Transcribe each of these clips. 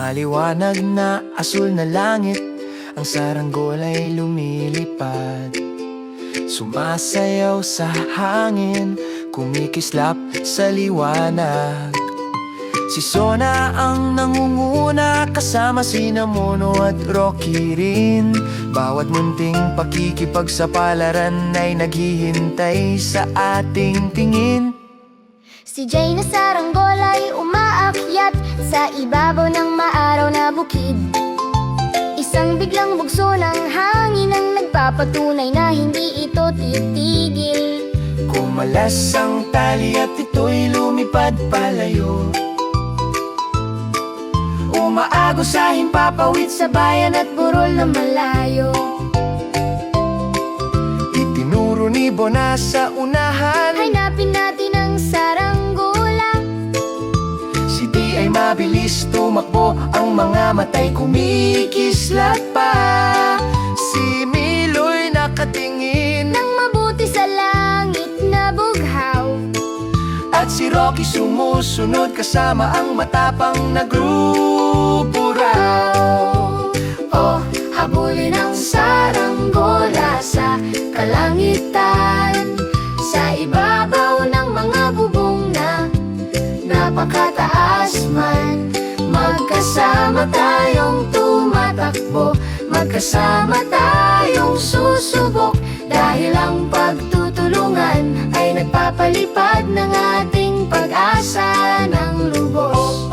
Maliwanag na asul na langit, ang saranggol ay lumilipad. Sumasayaw sa hangin, kumikislap sa liwanag. Si Sona ang nangunguna, kasama sina Mono at Rocky rin. Bawat munting pakikipagsapalaran ay naghihintay sa ating tingin. Si Jay na saranggol ay umaakyat sa ibabaw ng maaraw na bukid. Isang biglang bugso ng hangin ang nagpapatunay na hindi ito titigil. Kumalas ang tali at ito'y lumipad palayo. Umaagos sa himpapawid sa bayan at burol na malayo. Itinuro ni Bona sa unahan, Hanapin natin ang saranggola. si Di ay mabilis tumakbo, ang mga matay kumikislat pa. Si Milo'y nakatingin Nang mabuti sa langit na bughaw. at si Rocky sumusunod kasama ang matapang na grupo raw. Oh, habulin ang saranggola sa kalangitan, sa ibabaw ng mga bubong na napakataas man. Magkasama tayong tumatakbo, magkasama tayong susubok, dahil ang pagtutulungan ay nagpapalipad ng ating pag-asa ng lubos.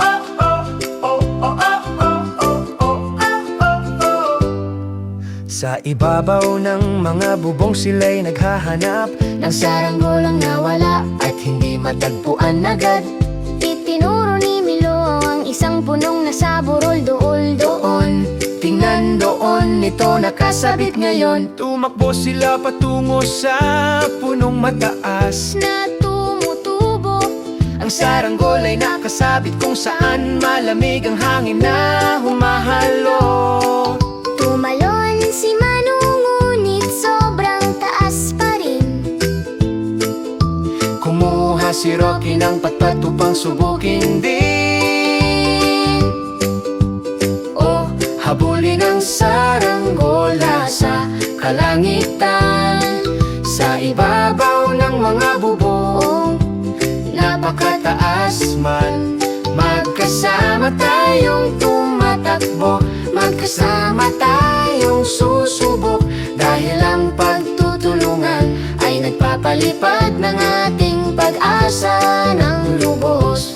Sa ibabaw ng mga bubong sila'y naghahanap Ng saranggolang nawala at hindi matagpuan agad. Itinuro ni Milo ang isang punong nasa burol doon. Tingnan doon, ito nakasabit ngayon. Tumakbo sila patungo sa punong mataas. Na tumutubo. Ang saranggol ay nakasabit kung saan malamig ang hangin na humahalo. Tumalon si Manu ngunit sobrang taas pa rin. Kumuha si Rocky ng patpat upang subukin din. Oh, habulin ang saranggola sa kalangitan, sa ibabaw ng mga bubong, napakataas man. Magkasama tayong tumatakbo, magkasama tayong susubok, dahil ang pagtutulungan ay nagpapalipad ng ating pag-asa ng lubos.